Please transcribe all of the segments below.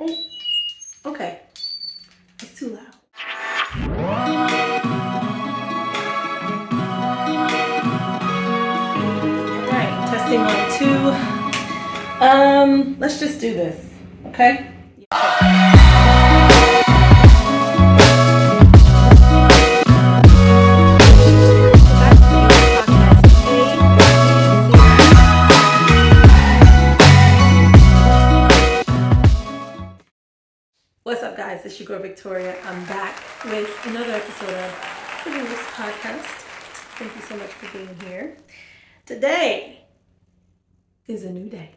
Oh, okay. It's too loud. All right, testing on two. Let's just do this, okay? What's up, guys? It's your girl Victoria. I'm back with another episode of the VL podcast. Thank you so much for being here. Today is a new day.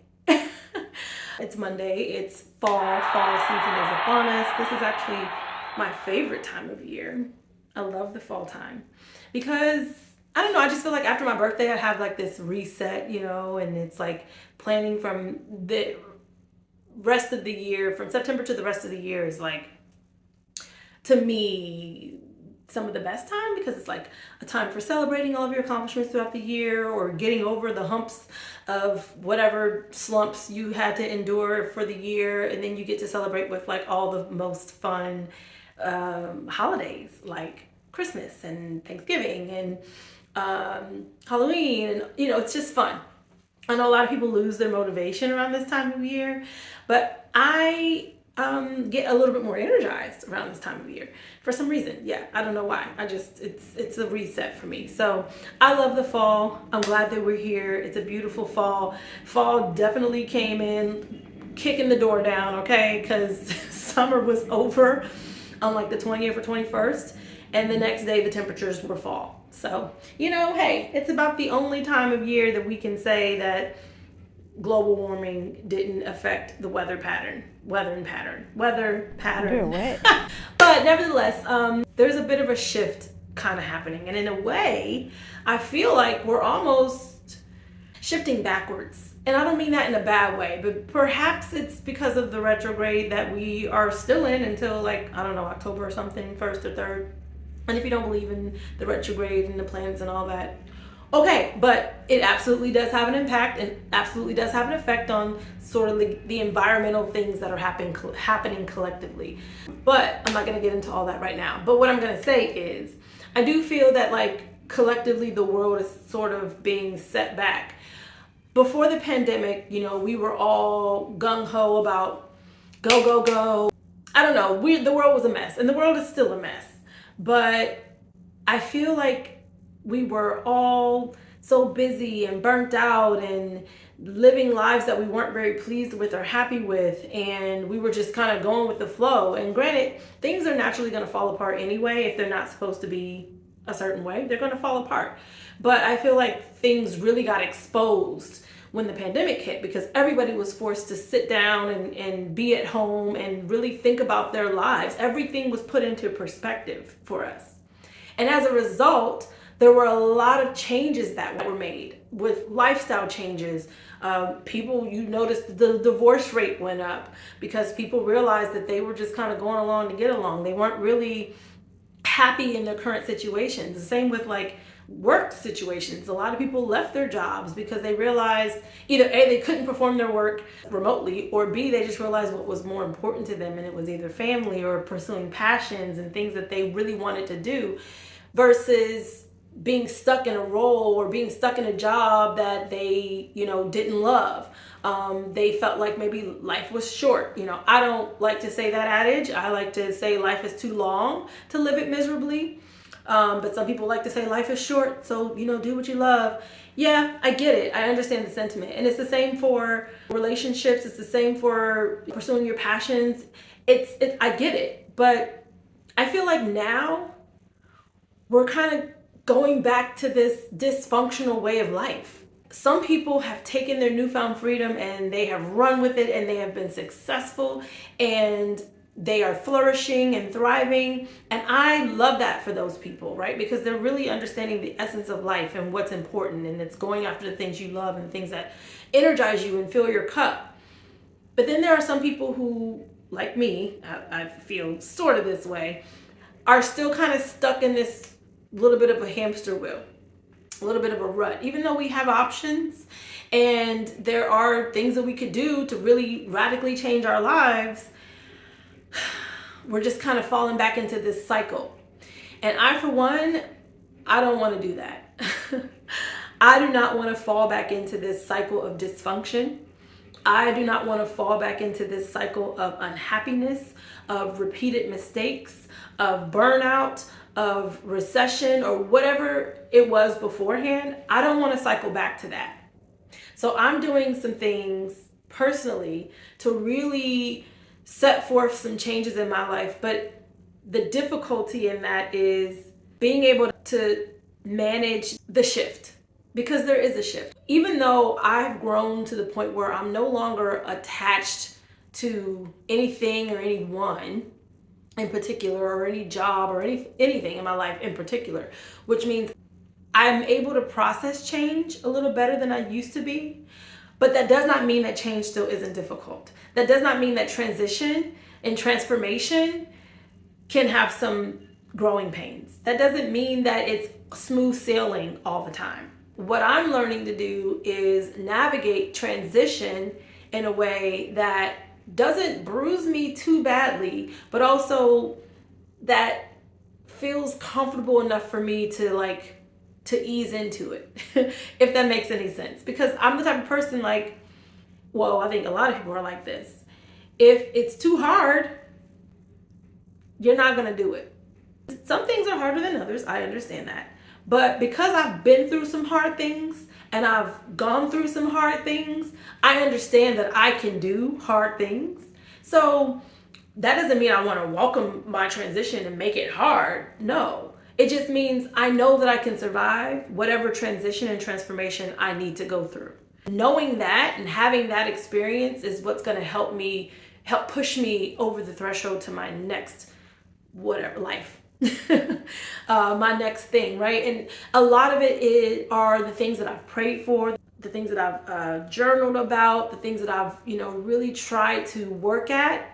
It's Monday. It's fall. Fall season is upon us. This is actually my favorite time of year. I love the fall time because I don't know. I just feel like after my birthday, I have like this reset, and it's like planning from the rest of the year, from September to the rest of the year is like, to me, some of the best time because it's like a time for celebrating all of your accomplishments throughout the year or getting over the humps of whatever slumps you had to endure for the year, and then you get to celebrate with like all the most fun holidays like Christmas and Thanksgiving and Halloween, and it's just fun. I know a lot of people lose their motivation around this time of year, but I get a little bit more energized around this time of year for some reason. Yeah, I don't know why. It's a reset for me. So I love the fall. I'm glad that we're here. It's a beautiful fall. Fall definitely came in kicking the door down, okay? Because summer was over on like the 20th or 21st, and the next day the temperatures were fall. So, hey, it's about the only time of year that we can say that global warming didn't affect the weather pattern. You're what? But nevertheless, there's a bit of a shift kind of happening. And in a way, I feel like we're almost shifting backwards. And I don't mean that in a bad way, but perhaps it's because of the retrograde that we are still in until like, I don't know, October or something, 1st or 3rd. And if you don't believe in the retrograde and the planets and all that, okay, but it absolutely does have an impact and absolutely does have an effect on sort of the environmental things that are happening collectively. But I'm not going to get into all that right now. But what I'm going to say is, I do feel that like collectively the world is sort of being set back. Before the pandemic, we were all gung-ho about go, go, go. I don't know, the world was a mess, and the world is still a mess. But I feel like we were all so busy and burnt out and living lives that we weren't very pleased with or happy with, and we were just kind of going with the flow. And granted, things are naturally going to fall apart anyway. If they're not supposed to be a certain way, they're going to fall apart. But I feel like things really got exposed when the pandemic hit because everybody was forced to sit down and be at home and really think about their lives. Everything was put into perspective for us. And as a result, there were a lot of changes that were made with lifestyle changes. People, you noticed the divorce rate went up because people realized that they were just kind of going along to get along. They weren't really happy in their current situations. The same with like work situations. A lot of people left their jobs because they realized either A, they couldn't perform their work remotely, or B, they just realized what was more important to them, and it was either family or pursuing passions and things that they really wanted to do versus being stuck in a role or being stuck in a job that they, didn't love. They felt like maybe life was short. I don't like to say that adage. I like to say life is too long to live it miserably. But some people like to say life is short, so, do what you love. Yeah, I get it. I understand the sentiment. And it's the same for relationships. It's the same for pursuing your passions. I get it. But I feel like now we're kind of going back to this dysfunctional way of life. Some people have taken their newfound freedom and they have run with it and they have been successful and they are flourishing and thriving. And I love that for those people, right? Because they're really understanding the essence of life and what's important. And it's going after the things you love and things that energize you and fill your cup. But then there are some people who, like me, I feel sort of this way, are still kind of stuck in this little bit of a hamster wheel, a little bit of a rut, even though we have options and there are things that we could do to really radically change our lives. we're just kind of falling back into this cycle. And I, for one, I don't want to do that. I do not want to fall back into this cycle of dysfunction. I do not want to fall back into this cycle of unhappiness, of repeated mistakes, of burnout, of recession, or whatever it was beforehand. I don't want to cycle back to that. So I'm doing some things personally to really set forth some changes in my life. But the difficulty in that is being able to manage the shift, because there is a shift. Even though I've grown to the point where I'm no longer attached to anything or anyone in particular, or any job or anything in my life in particular, which means I'm able to process change a little better than I used to be. But that does not mean that change still isn't difficult. That does not mean that transition and transformation can have some growing pains. That doesn't mean that it's smooth sailing all the time. What I'm learning to do is navigate transition in a way that doesn't bruise me too badly, but also that feels comfortable enough for me to ease into it, if that makes any sense. Because I'm the type of person I think a lot of people are like this. If it's too hard, you're not gonna do it. Some things are harder than others, I understand that. But because I've been through some hard things and I've gone through some hard things, I understand that I can do hard things. So that doesn't mean I want to welcome my transition and make it hard. No. It just means I know that I can survive whatever transition and transformation I need to go through. Knowing that and having that experience is what's going to help push me over the threshold to my next whatever life. My next thing, right? And a lot of it are the things that I've prayed for, the things that I've journaled about, the things that I've really tried to work at.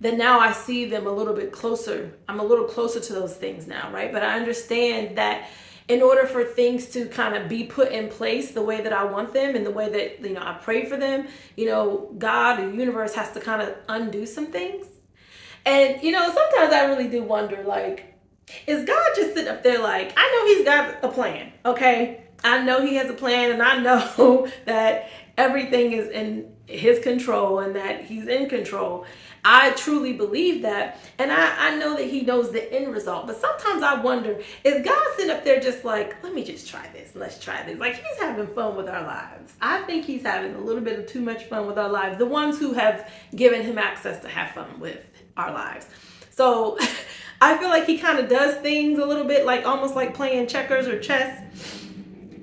Then now I see them a little bit closer. I'm a little closer to those things now, right? But I understand that in order for things to kind of be put in place the way that I want them and the way that I pray for them, God, the universe has to kind of undo some things. And, sometimes I really do wonder, is God just sitting up there I know he's got a plan, okay? I know he has a plan, and I know that everything is in his control and that he's in control. I truly believe that, and I know that he knows the end result. But sometimes I wonder, is God sitting up there just let me just try this, let's try this. He's having fun with our lives. I think he's having a little bit of too much fun with our lives, the ones who have given him access to have fun with our lives. So I feel like he kind of does things a little bit almost like playing checkers or chess.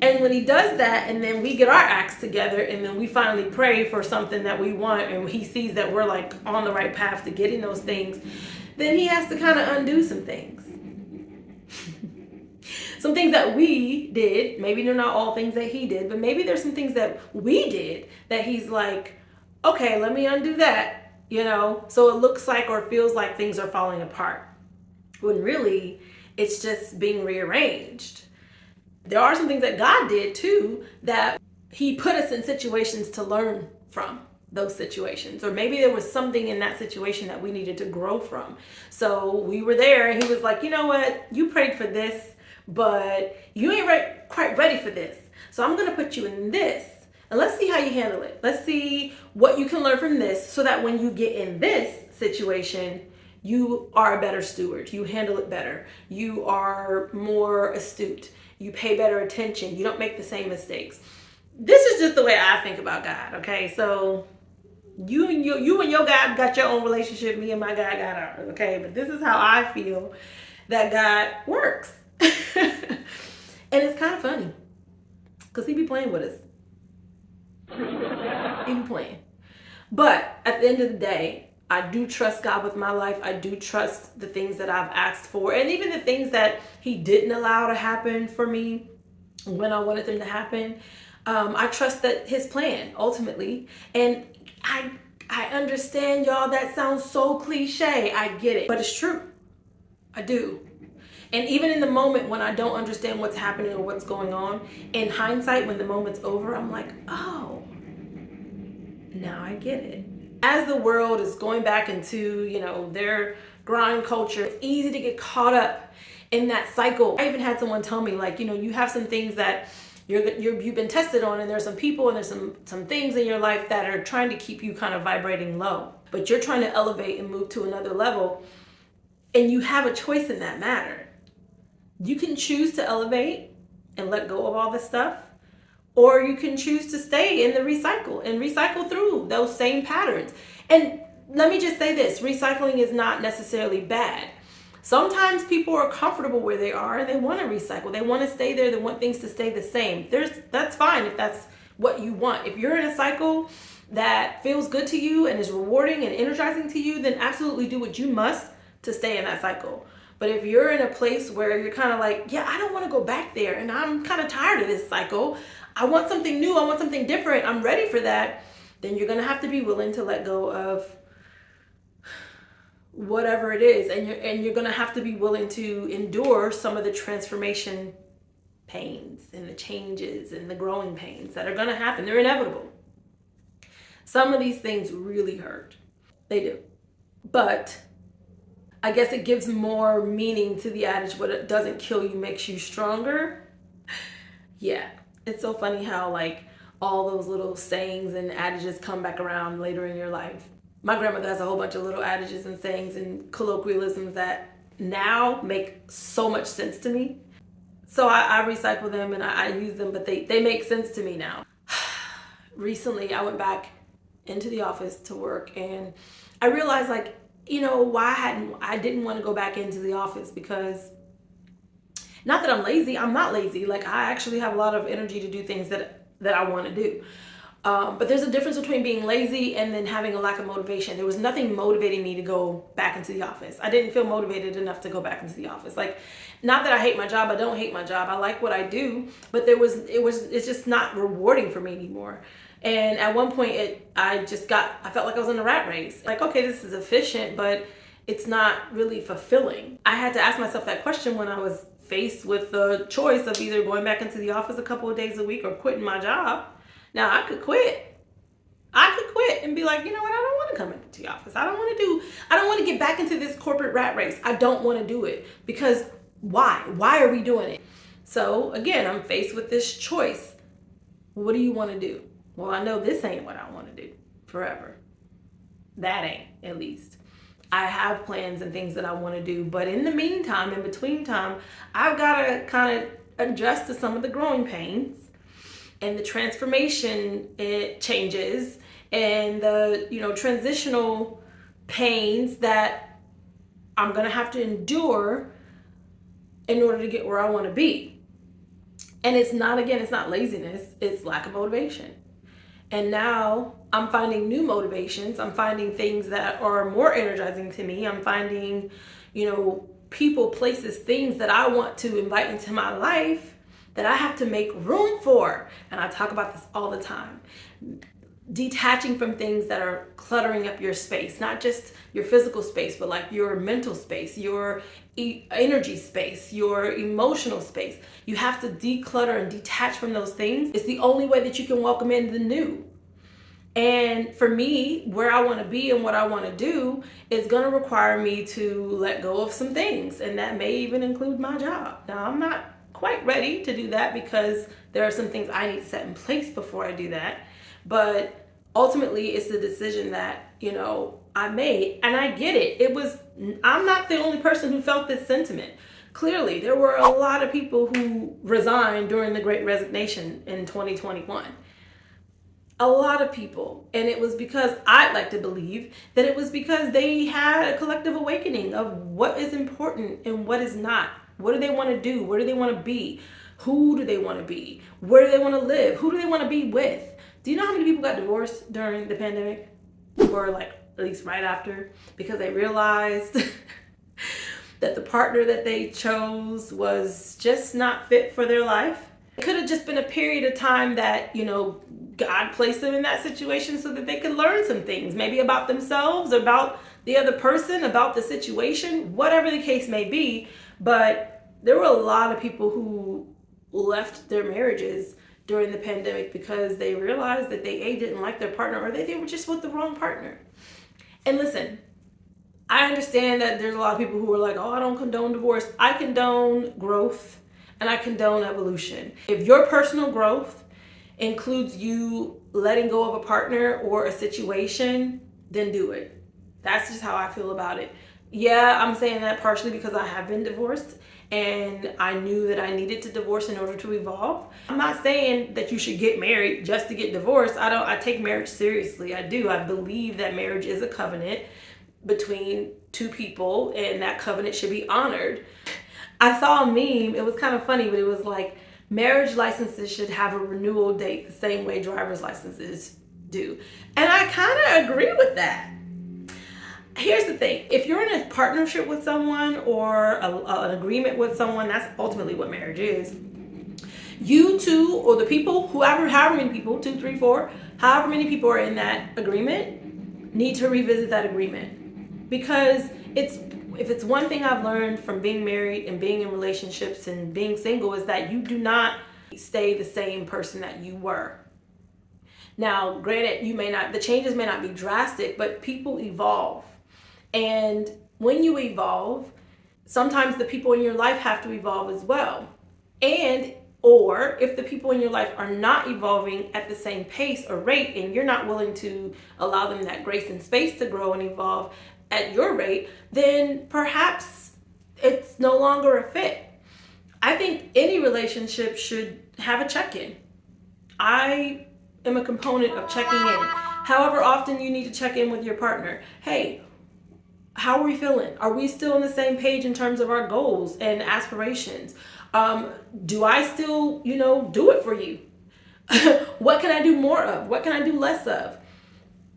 And when he does that, and then we get our acts together, and then we finally pray for something that we want, and he sees that we're on the right path to getting those things, then he has to kind of undo some things. Some things that we did, maybe they're not all things that he did, but maybe there's some things that we did that he's okay, let me undo that, so it looks or feels like things are falling apart. When really, it's just being rearranged. There are some things that God did too, that he put us in situations to learn from those situations. Or maybe there was something in that situation that we needed to grow from. So we were there and he was like, you know what? You prayed for this, but you ain't quite ready for this. So I'm going to put you in this. And let's see how you handle it. Let's see what you can learn from this so that when you get in this situation, you are a better steward. You handle it better. You are more astute. You pay better attention. You don't make the same mistakes. This is just the way I think about God, okay? So you and your God got your own relationship. Me and my God got ours, okay? But this is how I feel that God works. And it's kind of funny because he be playing with us. He be playing. But at the end of the day, I do trust God with my life. I do trust the things that I've asked for, and even the things that he didn't allow to happen for me when I wanted them to happen. I trust that his plan ultimately. And I understand, y'all, that sounds so cliche. I get it, but it's true. I do. And even in the moment when I don't understand what's happening or what's going on, in hindsight, when the moment's over, I'm like, oh, now I get it. As the world is going back into, their grind culture, it's easy to get caught up in that cycle. I even had someone tell me, like, you have some things that you've been tested on, and there's some people and there's some things in your life that are trying to keep you kind of vibrating low, but you're trying to elevate and move to another level, and you have a choice in that matter. You can choose to elevate and let go of all this stuff, or you can choose to stay in the recycle through those same patterns. And let me just say this, recycling is not necessarily bad. Sometimes people are comfortable where they are and they want to recycle. They want to stay there. They want things to stay the same. That's fine if that's what you want. If you're in a cycle that feels good to you and is rewarding and energizing to you, then absolutely do what you must to stay in that cycle. But if you're in a place where you're kind of like, yeah, I don't want to go back there and I'm kind of tired of this cycle, I want something new, I want something different, I'm ready for that, then you're going to have to be willing to let go of whatever it is, and you're going to have to be willing to endure some of the transformation pains and the changes and the growing pains that are going to happen. They're inevitable. Some of these things really hurt. They do. But I guess it gives more meaning to the adage, what it doesn't kill you makes you stronger. Yeah, it's so funny how like all those little sayings and adages come back around later in your life. My grandmother has a whole bunch of little adages and sayings and colloquialisms that now make so much sense to me. So I recycle them and I use them, but they make sense to me now. Recently, I went back into the office to work, and I realized, like, why I didn't want to go back into the office, because not that I'm lazy. I'm not lazy. Like, I actually have a lot of energy to do things that I want to do. But there's a difference between being lazy and then having a lack of motivation. There was nothing motivating me to go back into the office. I didn't feel motivated enough to go back into the office. Like, not that I hate my job. I don't hate my job. I like what I do, but it's just not rewarding for me anymore. And at one point I felt like I was in a rat race. Like, okay, this is efficient, but it's not really fulfilling. I had to ask myself that question when I was faced with the choice of either going back into the office a couple of days a week or quitting my job. Now, I could quit and be like, you know what? I don't want to come into the office. I don't want to get back into this corporate rat race. I don't want to do it, because why? Why are we doing it? So again, I'm faced with this choice. What do you want to do? Well, I know this ain't what I want to do forever. That ain't, at least. I have plans and things that I want to do, but in the meantime, in between time, I've got to kind of adjust to some of the growing pains and the transformation changes and the transitional pains that I'm gonna have to endure in order to get where I want to be. And it's not laziness, it's lack of motivation. And now I'm finding new motivations. I'm finding things that are more energizing to me. I'm finding, people, places, things that I want to invite into my life that I have to make room for. And I talk about this all the time. Detaching from things that are cluttering up your space, not just your physical space, but like your mental space, your energy space, your emotional space. You have to declutter and detach from those things. It's the only way that you can welcome in the new. And for me, where I want to be and what I want to do is going to require me to let go of some things. And that may even include my job. Now, I'm not quite ready to do that because there are some things I need to set in place before I do that. But ultimately, it's the decision that, I made, and I get it. I'm not the only person who felt this sentiment. Clearly, there were a lot of people who resigned during the Great Resignation in 2021. A lot of people. And it was because, I'd like to believe that it was because they had a collective awakening of what is important and what is not. What do they want to do? Where do they want to be? Who do they want to be? Where do they want to live? Who do they want to be with? Do you know how many people got divorced during the pandemic? Or like at least right after? Because they realized that the partner that they chose was just not fit for their life. It could have just been a period of time that, God placed them in that situation so that they could learn some things, maybe about themselves, about the other person, about the situation, whatever the case may be. But there were a lot of people who left their marriages during the pandemic because they realized that they didn't like their partner, or they were just with the wrong partner. And listen, I understand that there's a lot of people who are like, oh, I don't condone divorce. I condone growth and I condone evolution. If your personal growth includes you letting go of a partner or a situation, then do it. That's just how I feel about it. Yeah, I'm saying that partially because I have been divorced and I knew that I needed to divorce in order to evolve. I'm not saying that you should get married just to get divorced. I take marriage seriously. I do. I believe that marriage is a covenant between two people and that covenant should be honored. I saw a meme, it was kind of funny, but it was like, marriage licenses should have a renewal date the same way driver's licenses do. And I kind of agree with that. Here's the thing, if you're in a partnership with someone or an agreement with someone, that's ultimately what marriage is. You two, or the people, however many people, 2, 3, 4, however many people are in that agreement, need to revisit that agreement. Because if it's one thing I've learned from being married and being in relationships and being single, is that you do not stay the same person that you were. Now, granted, the changes may not be drastic, but people evolve. And when you evolve, sometimes the people in your life have to evolve as well. Or if the people in your life are not evolving at the same pace or rate, and you're not willing to allow them that grace and space to grow and evolve at your rate, then perhaps it's no longer a fit. I think any relationship should have a check-in. I am a component of checking in. However often you need to check in with your partner. Hey, how are we feeling? Are we still on the same page in terms of our goals and aspirations? Do I still, do it for you? What can I do more of? What can I do less of?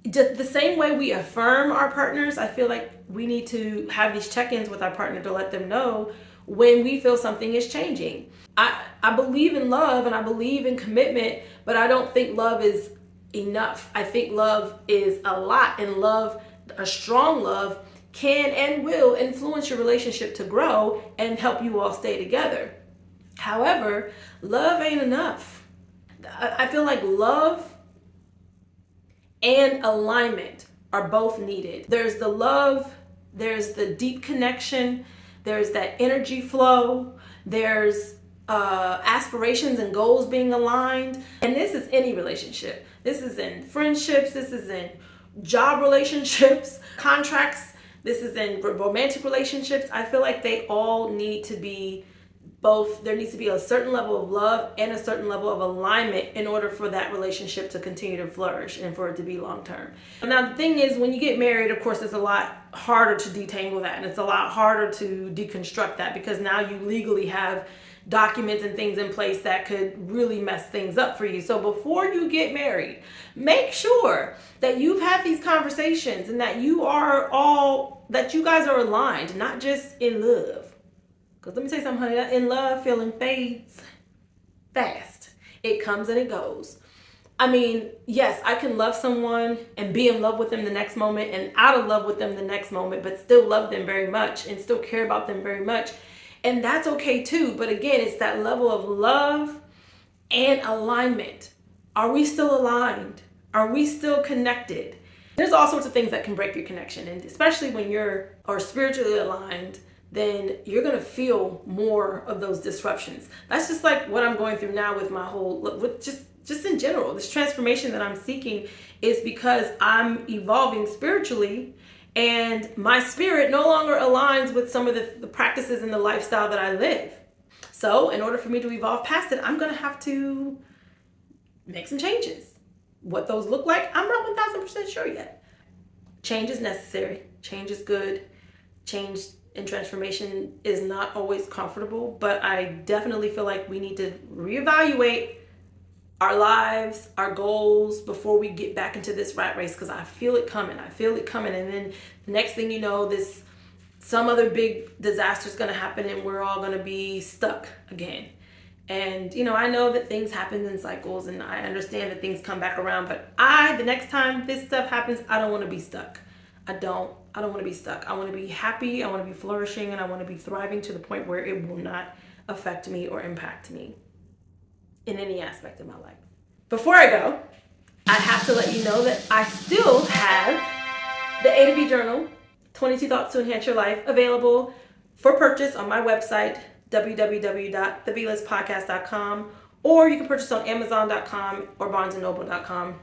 Just the same way we affirm our partners, I feel like we need to have these check-ins with our partner to let them know when we feel something is changing. I believe in love and I believe in commitment, but I don't think love is enough. I think love is a lot, and love, a strong love, can and will influence your relationship to grow and help you all stay together. However, love ain't enough. I feel like love and alignment are both needed. There's the love, there's the deep connection, there's that energy flow, there's aspirations and goals being aligned. And this is any relationship. This is in friendships, this is in job relationships, contracts, this is in romantic relationships. I feel like they all need to be both. There needs to be a certain level of love and a certain level of alignment in order for that relationship to continue to flourish and for it to be long term. Now, the thing is, when you get married, of course, it's a lot harder to detangle that, and it's a lot harder to deconstruct that, because now you legally have documents and things in place that could really mess things up for you. So before you get married, make sure that you've had these conversations and that you guys are aligned, not just in love. Because let me tell you something, honey, in love, feeling fades fast. It comes and it goes. I mean, yes, I can love someone and be in love with them the next moment and out of love with them the next moment, but still love them very much and still care about them very much. And that's okay too. But again, it's that level of love and alignment. Are we still aligned? Are we still connected? There's all sorts of things that can break your connection. And especially when you're spiritually aligned, then you're going to feel more of those disruptions. That's just like what I'm going through now with my with just in general. This transformation that I'm seeking is because I'm evolving spiritually, and my spirit no longer aligns with some of the practices and the lifestyle that I live. So in order for me to evolve past it, I'm going to have to make some changes. What those look like, I'm not 1000% sure yet. Change is necessary. Change is good. Change and transformation is not always comfortable, but I definitely feel like we need to reevaluate our lives, our goals before we get back into this rat race, because I feel it coming. And then the next thing you know, some other big disaster is going to happen and we're all going to be stuck again. And, I know that things happen in cycles, and I understand that things come back around, but the next time this stuff happens, I don't want to be stuck. I don't want to be stuck. I want to be happy, I want to be flourishing, and I want to be thriving to the point where it will not affect me or impact me. in any aspect of my life. Before I go, I have to let you know that I still have the A to B Journal, 22 Thoughts to Enhance Your Life, available for purchase on my website, www.thevlspodcast.com, or you can purchase on amazon.com or barnesandnoble.com.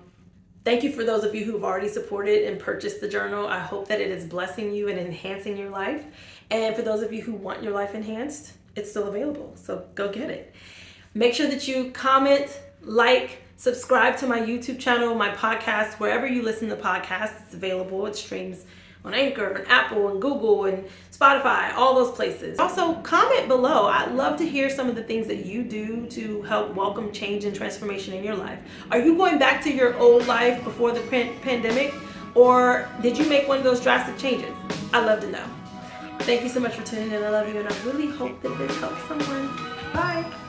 Thank you for those of you who have already supported and purchased the journal. I hope that it is blessing you and enhancing your life. And for those of you who want your life enhanced, it's still available, so go get it. Make sure that you comment, like, subscribe to my YouTube channel, my podcast, wherever you listen to podcasts. It's available. It streams on Anchor and Apple and Google and Spotify, all those places. Also, comment below. I'd love to hear some of the things that you do to help welcome change and transformation in your life. Are you going back to your old life before the pandemic, or did you make one of those drastic changes? I'd love to know. Thank you so much for tuning in. I love you, and I really hope that this helps someone. Bye.